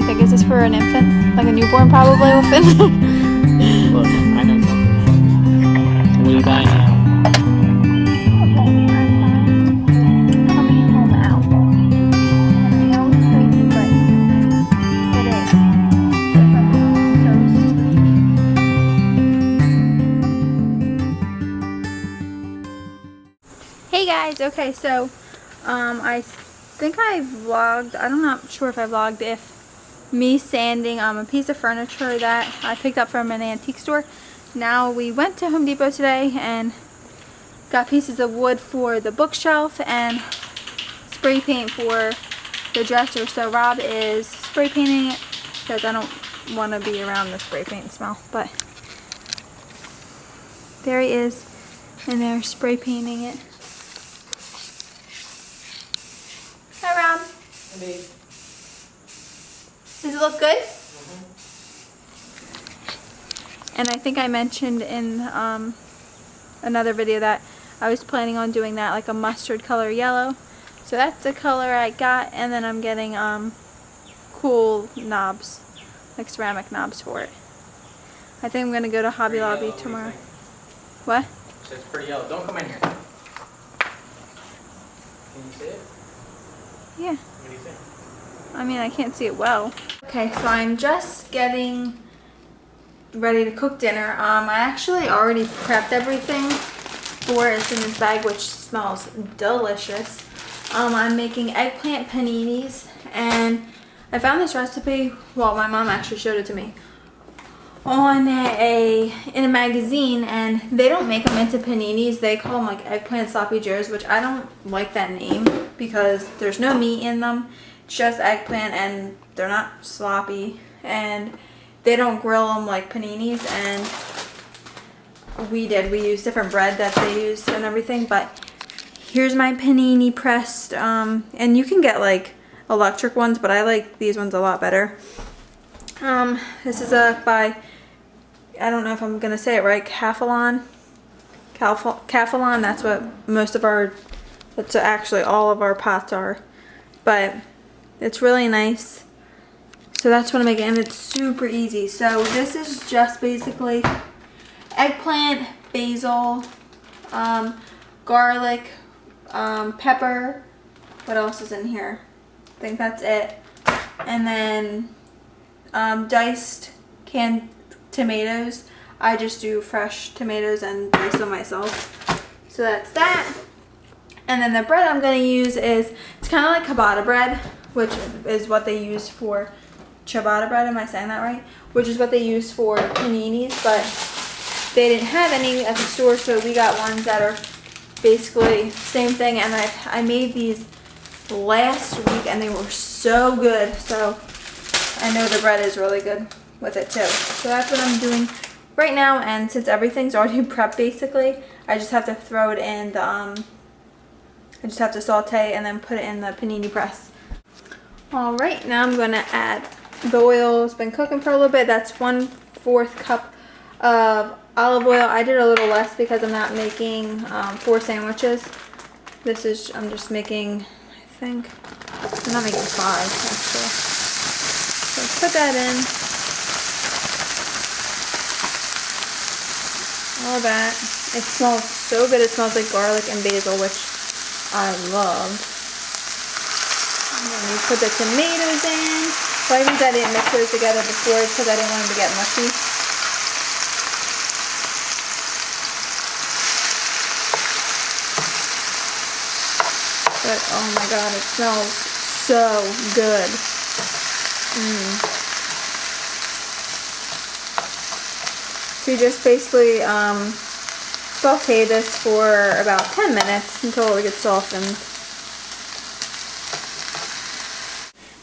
think? Is this for an infant? Like a newborn probably infant? Look, I know something. What are you buying now? Hey guys, okay, so I think I vlogged, I'm not sure if I vlogged if me sanding a piece of furniture that I picked up from an antique store. Now we went to Home Depot today and got pieces of wood for the bookshelf and spray paint for the dresser. So Rob is spray painting it because I don't want to be around the spray paint smell, but there he is in there spray painting it. Hi, Rob. Hey, babe. Does it look good? And I think I mentioned in another video that I was planning on doing that like a mustard color yellow. So that's the color I got, and then I'm getting cool knobs, like ceramic knobs for it. I think I'm going to go to Hobby Lobby tomorrow. What? So it's pretty yellow. Don't come in here. Can you see it? Yeah. What do you think? I mean, I can't see it well. Okay, so I'm just getting ready to cook dinner. I actually already prepped everything for it. It's in this bag, which smells delicious. I'm making eggplant paninis, and I found this recipe, well, my mom actually showed it to me, in a magazine, and they don't make them into paninis. They call them like eggplant sloppy joes, which I don't like that name because there's no meat in them. It's just eggplant, and they're not sloppy, and they don't grill them like paninis. And we used different bread that they used and everything. But here's my panini pressed, and you can get like electric ones, but I like these ones a lot better. This is by, I don't know if I'm gonna say it right, Calphalon. That's what that's what actually all of our pots are, but it's really nice. So that's what I'm making, and it's super easy. So this is just basically eggplant, basil, garlic, pepper. What else is in here? I think that's it. And then diced canned tomatoes. I just do fresh tomatoes and dice them myself. So that's that. And then the bread I'm going to use is, it's kind of like ciabatta bread, which is what they use for ciabatta bread. Am I saying that right? Which is what they use for paninis, but they didn't have any at the store, so we got ones that are basically same thing. And I made these last week and they were so good. So I know the bread is really good with it too. So that's what I'm doing right now, and since everything's already prepped basically, I just have to throw it in the I just have to saute and then put it in the panini press. Alright, now I'm going to add the oil. It's been cooking for a little bit. That's 1/4 cup of olive oil. I did a little less because I'm not making 4 sandwiches. I'm just making, I think, I'm not making 5 actually. So put that in. All that. It smells so good. It smells like garlic and basil, which I love. And then you put the tomatoes in. Why means I didn't mix those together before because I didn't want them to get mushy. But oh my god, it smells so good. So you just basically saute this for about 10 minutes until it gets softened.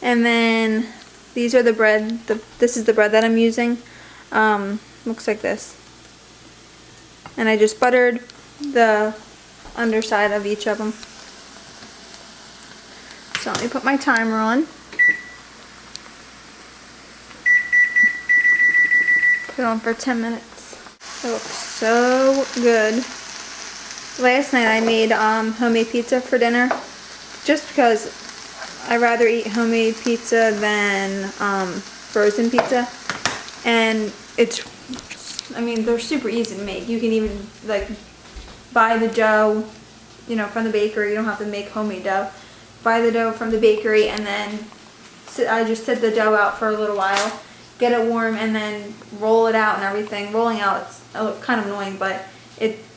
And then these are the bread. This is the bread that I'm using. Looks like this. And I just buttered the underside of each of them. So let me put my timer on. Put it on for 10 minutes. It looks so good. Last night I made homemade pizza for dinner just because I rather eat homemade pizza than frozen pizza, and I mean, they're super easy to make. You can even like buy the dough, you know, from the bakery. You don't have to make homemade dough. Buy the dough from the bakery, and then I just sit the dough out for a little while, get it warm, and then roll it out and everything. Rolling out, it's kind of annoying, but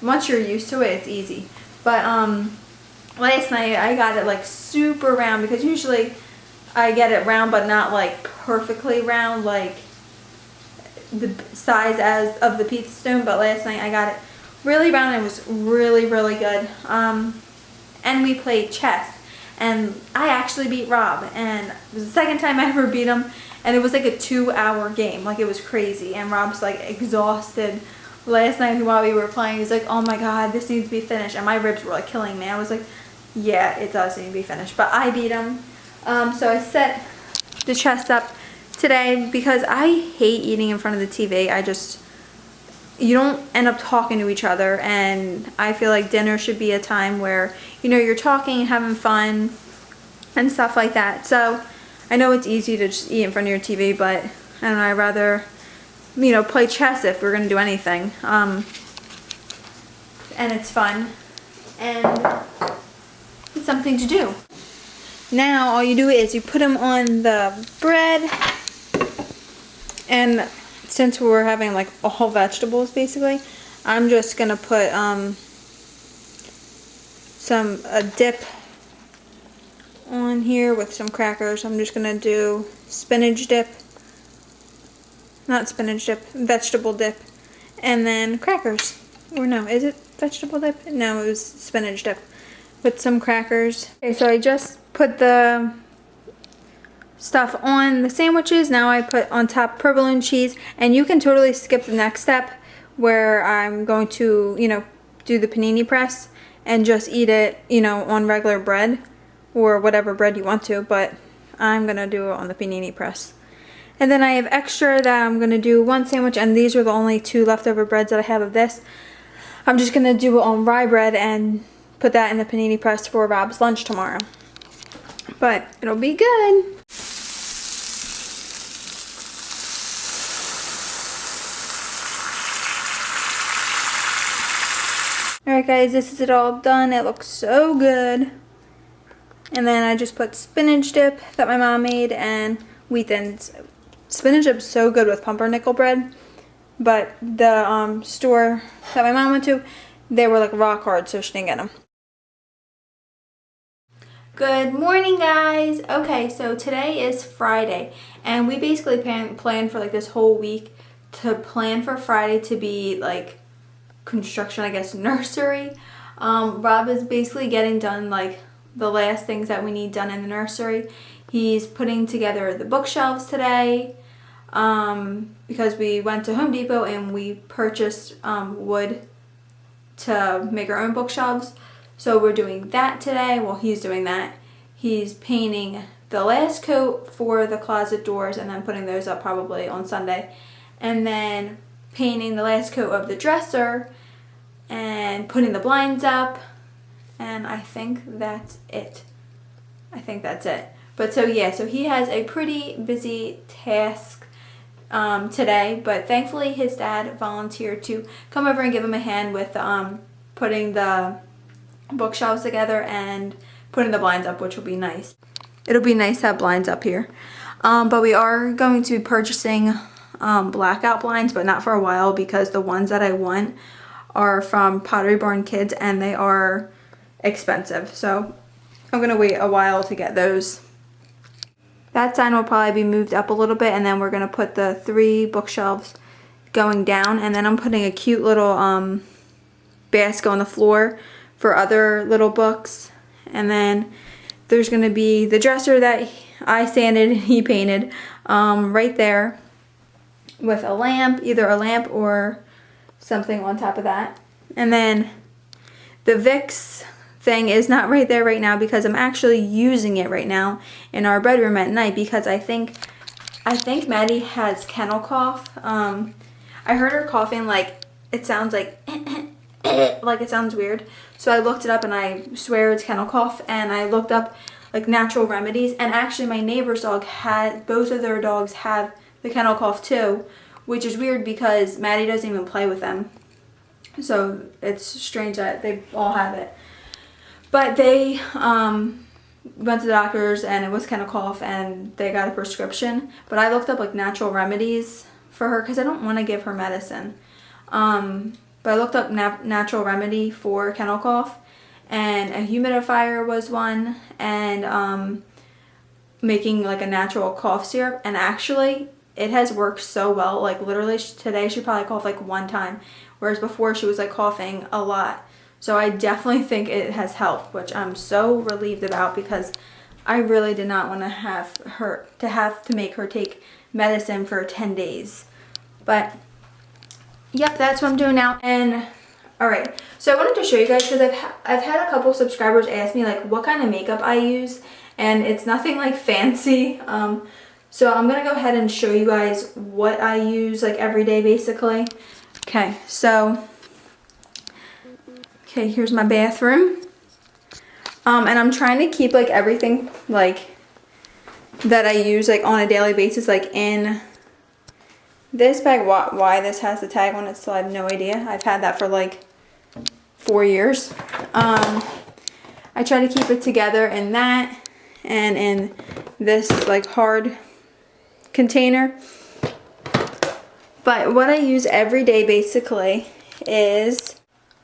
once you're used to it, it's easy. But last night I got it like super round, because usually I get it round but not like perfectly round like the size of the pizza stone. But last night I got it really round and it was really, really good. And we played chess, and I actually beat Rob, and it was the second time I ever beat him, and it was like a 2-hour game. Like, it was crazy, and Rob's like exhausted. Last night while we were playing, he was like, oh my god, this needs to be finished, and my ribs were like killing me. I was like, yeah, it does need to be finished, but I beat him. So I set the chest up today because I hate eating in front of the TV. You don't end up talking to each other, and I feel like dinner should be a time where, you know, you're talking and having fun and stuff like that. So I know it's easy to just eat in front of your TV, but I don't know, I'd rather, you know, play chess if we're gonna do anything. And it's fun, and it's something to do. Now all you do is you put them on the bread, and since we're having like all vegetables basically, I'm just gonna put a dip on here with some crackers. I'm just gonna do spinach dip, not spinach dip, vegetable dip, and then crackers. Or no, is it vegetable dip? No, it was spinach dip with some crackers. Okay, so I just put the stuff on the sandwiches. Now I put on top provolone cheese, and you can totally skip the next step where I'm going to, you know, do the panini press and just eat it, you know, on regular bread or whatever bread you want to, but I'm gonna do it on the panini press. And then I have extra that I'm gonna do one sandwich, and these are the only 2 leftover breads that I have of this. I'm just gonna do it on rye bread and put that in the panini press for Rob's lunch tomorrow. But it'll be good. Alright guys, this is it all done. It looks so good. And then I just put spinach dip that my mom made and wheat thins. Spinach dip is so good with pumpernickel bread, but the store that my mom went to, they were like rock hard, so she didn't get them. Good morning guys. Okay, so today is Friday, and we basically planned for like this whole week to plan for Friday to be like construction, I guess, nursery. Rob is basically getting done like the last things that we need done in the nursery. He's putting together the bookshelves today because we went to Home Depot and we purchased wood to make our own bookshelves. So we're doing that today. Well, he's doing that. He's painting the last coat for the closet doors and then putting those up probably on Sunday. And then painting the last coat of the dresser and putting the blinds up. And I think that's it. But so yeah, so he has a pretty busy task today, but thankfully his dad volunteered to come over and give him a hand with putting the bookshelves together and putting the blinds up, which will be nice. It'll be nice to have blinds up here. But we are going to be purchasing blackout blinds, but not for a while because the ones that I want are from Pottery Barn Kids and they are expensive. So I'm going to wait a while to get those. That sign will probably be moved up a little bit, and then we're going to put the 3 bookshelves going down, and then I'm putting a cute little basket on the floor for other little books. And then there's going to be the dresser that I sanded and he painted right there with a lamp, either a lamp or something on top of that. And then the Vicks thing is not right there right now because I'm actually using it right now in our bedroom at night because I think Maddie has kennel cough. I heard her coughing like it sounds like like it sounds weird. So I looked it up and I swear it's kennel cough, and I looked up like natural remedies. And actually my neighbor's dog had, both of their dogs have the kennel cough too, which is weird because Maddie doesn't even play with them. So it's strange that they all have it. But they went to the doctors and it was kennel cough and they got a prescription. But I looked up like natural remedies for her because I don't want to give her medicine. But I looked up natural remedy for kennel cough, and a humidifier was one, and making like a natural cough syrup. And actually it has worked so well. Like literally today she probably coughed like one time, whereas before she was like coughing a lot. So I definitely think it has helped, which I'm so relieved about because I really did not want to have to make her take medicine for 10 days. But yep, that's what I'm doing now. And all right, so I wanted to show you guys because I've had a couple subscribers ask me like what kind of makeup I use, and it's nothing like fancy. So I'm gonna go ahead and show you guys what I use like every day basically. Okay, here's my bathroom. And I'm trying to keep like everything like that I use like on a daily basis like in this bag. Why this has the tag on it still, I have no idea. I've had that for like 4 years. I try to keep it together in that and in this like hard container. But what I use every day basically is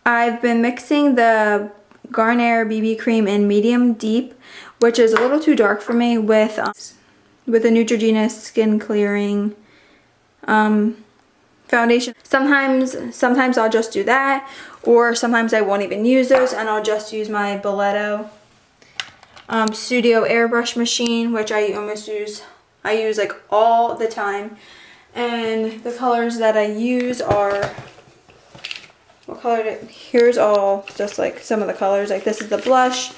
I've been mixing the Garnier BB cream in medium deep, which is a little too dark for me, with the Neutrogena skin clearing foundation. Sometimes I'll just do that, or sometimes I won't even use those and I'll just use my Balletto Studio airbrush machine, which I use like all the time. And the colors that I use are, what color here's all just like some of the colors. Like this is the blush.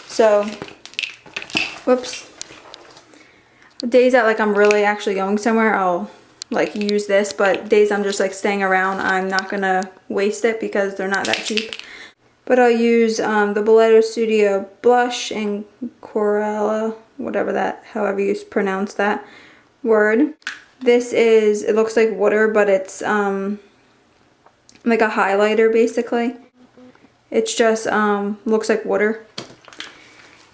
So whoops, days that like I'm really actually going somewhere, I'll like use this, but days I'm just like staying around, I'm not gonna waste it because they're not that cheap. But I'll use the Balletto Studio blush in Corella, however you pronounce that word. This is, it looks like water, but it's like a highlighter basically. It's just looks like water.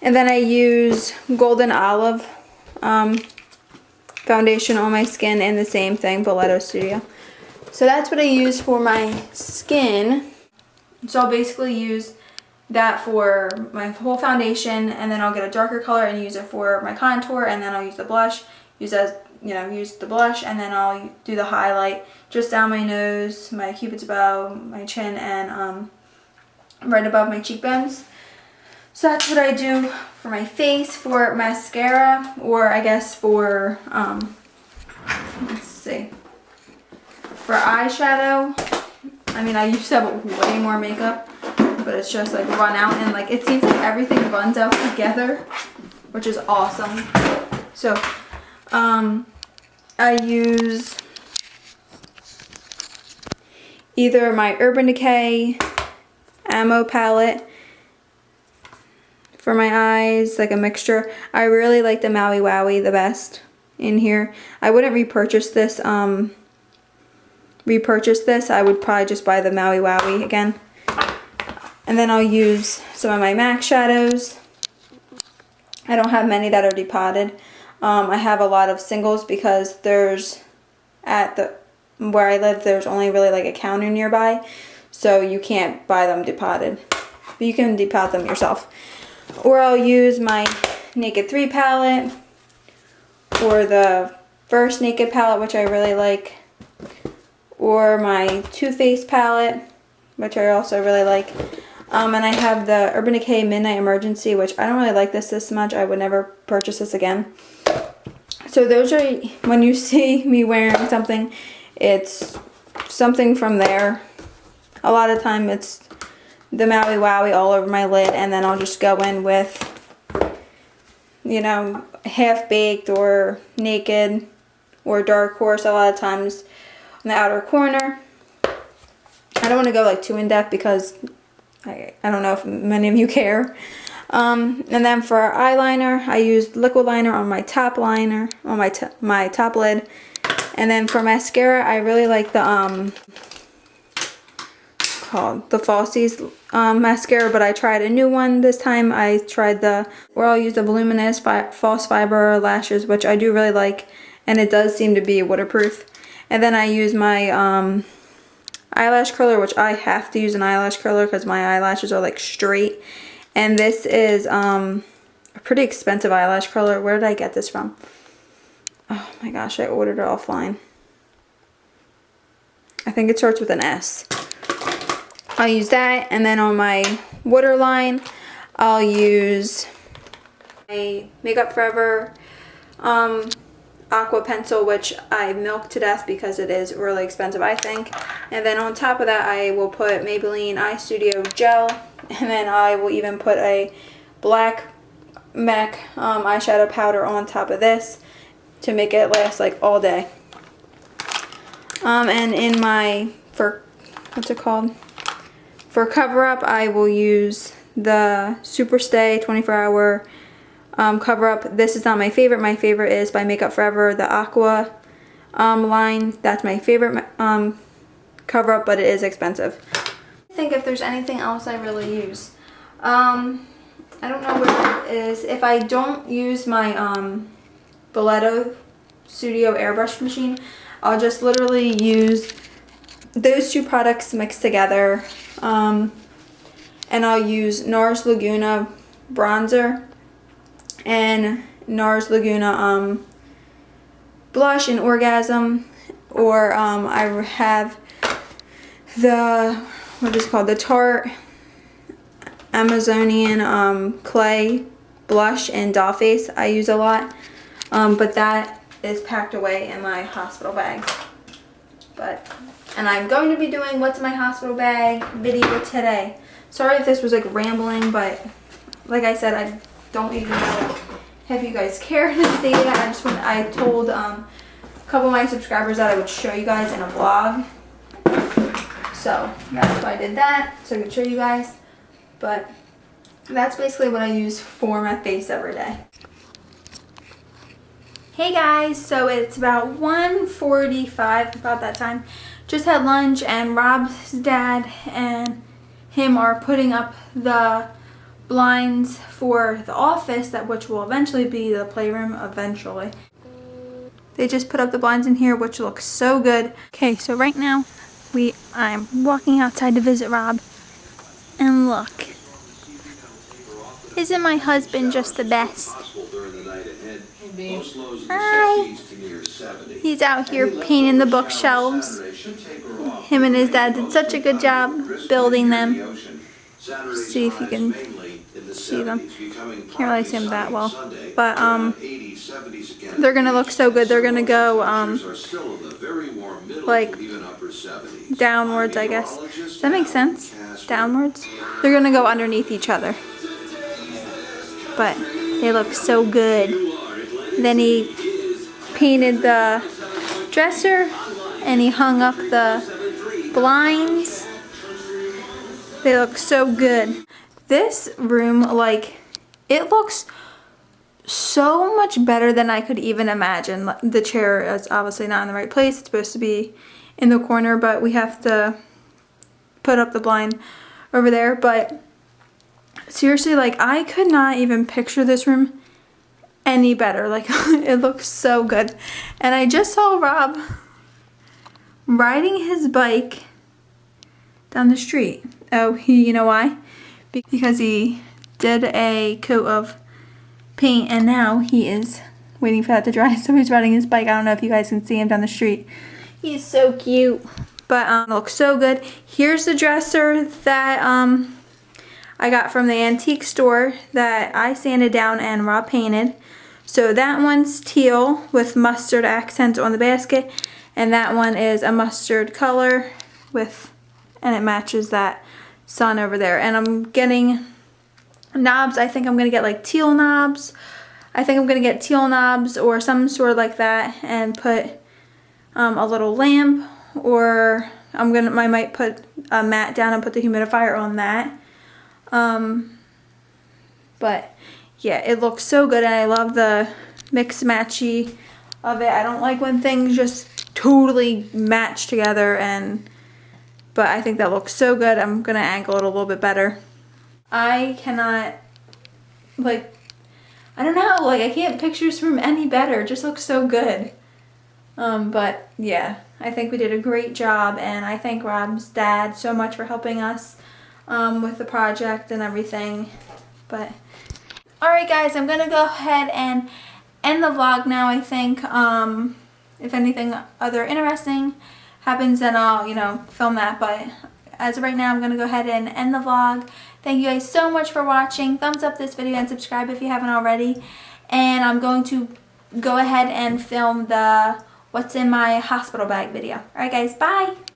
And then I use Golden Olive foundation on my skin in the same thing, Balletto Studio. So that's what I use for my skin. So I'll basically use that for my whole foundation, and then I'll get a darker color and use it for my contour, and then I'll use the blush, use the blush, and then I'll do the highlight just down my nose, my cupid's bow, my chin, and right above my cheekbones. So that's what I do for my face. For mascara, or I guess for let's see, for eyeshadow, I mean I used to have way more makeup, but it's just like run out, and like it seems like everything runs out together, which is awesome. So I use either my Urban Decay Ammo palette for my eyes, like a mixture. I really like the Maui Wowie the best in here. I wouldn't repurchase this. I would probably just buy the Maui Wowie again. And then I'll use some of my MAC shadows. I don't have many that are depotted. I have a lot of singles because where I live, there's only really like a counter nearby, so you can't buy them depotted. But you can depot them yourself. Or I'll use my Naked 3 palette, or the first Naked palette, which I really like, or my Too Faced palette, which I also really like. And I have the Urban Decay Midnight Emergency, which I don't really like this much. I would never purchase this again. So those are, when you see me wearing something, it's something from there. A lot of time it's the Maui Wowie all over my lid, and then I'll just go in with, Half Baked or Naked or Dark Horse a lot of times on the outer corner. I don't want to go like too in depth because I don't know if many of you care. And then for eyeliner, I used liquid liner on my top liner, on my top lid. And then for mascara, I really like the called the Falsies mascara, but I tried a new one this time. I tried where I'll use the voluminous false fiber lashes, which I do really like, and it does seem to be waterproof. And then I use my eyelash curler, which I have to use an eyelash curler because my eyelashes are like straight. And this is a pretty expensive eyelash curler. Where did I get this from? Oh my gosh, I ordered it offline. I think it starts with an S. I'll use that, and then on my waterline, I'll use a Makeup Forever aqua pencil, which I milk to death because it is really expensive, I think. And then on top of that, I will put Maybelline Eye Studio Gel, and then I will even put a black MAC eyeshadow powder on top of this to make it last like all day. And in my, what's it called? For cover up, I will use the Superstay 24-hour cover up. This is not my favorite. My favorite is by Makeup Forever, the Aqua line. That's my favorite cover up, but it is expensive. I think if there's anything else I really use. I don't know where it is. If I don't use my Balletto Studio airbrush machine, I'll just literally use those two products mixed together, and I'll use NARS Laguna bronzer and NARS Laguna blush in Orgasm, or I have the, what is it called, the Tarte Amazonian clay blush in Dollface. I use a lot, but that is packed away in my hospital bag. And I'm going to be doing what's in my hospital bag video today. Sorry if this was like rambling, but like I said, I don't even know if you guys care to see it. I told a couple of my subscribers that I would show you guys in a vlog. So that's why I did that, so I could show you guys. But that's basically what I use for my face every day. Hey guys, so it's about 1:45, about that time. Just had lunch, and Rob's dad and him are putting up the blinds for the office, which will eventually be the playroom eventually. They just put up the blinds in here, which looks so good. Okay, so right now I'm walking outside to visit Rob, and look. Isn't my husband just the best? Hi. He's out here painting the bookshelves. Him and his dad did such a good job building them. See if you can see them. Can't really see them that well. But they're gonna look so good. They're gonna go like downwards, I guess. Does that make sense? Downwards? They're gonna go underneath each other. But they look so good. Then he painted the dresser, and he hung up the blinds. They look so good. This room, like, it looks so much better than I could even imagine. The chair is obviously not in the right place. It's supposed to be in the corner, but we have to put up the blind over there. But seriously, like, I could not even picture this room any better. Like, it looks so good. And I just saw Rob riding his bike down the street. Oh, you know why? Because he did a coat of paint, and now he is waiting for that to dry. So he's riding his bike. I don't know if you guys can see him down the street. He's so cute. But it looks so good. Here's the dresser that I got from the antique store that I sanded down and Rob painted. So that one's teal with mustard accents on the basket, and that one is a mustard color and it matches that sun over there. And I'm getting knobs. I think I'm gonna get like teal knobs. I think I'm gonna get teal knobs or some sort like that, and put a little lamp, or I might put a mat down and put the humidifier on that. But yeah, it looks so good, and I love the mix matchy of it. I don't like when things just totally match together, but I think that looks so good. I'm gonna angle it a little bit better. I cannot, like, I don't know, like I can't picture this room any better. It just looks so good. But yeah, I think we did a great job, and I thank Rob's dad so much for helping us with the project and everything. But alright guys, I'm gonna go ahead and end the vlog now. I think if anything other interesting happens, then I'll, you know, film that. But as of right now, I'm gonna go ahead and end the vlog. Thank you guys so much for watching. Thumbs up this video and subscribe if you haven't already. And I'm going to go ahead and film the what's in my hospital bag video. Alright guys, bye!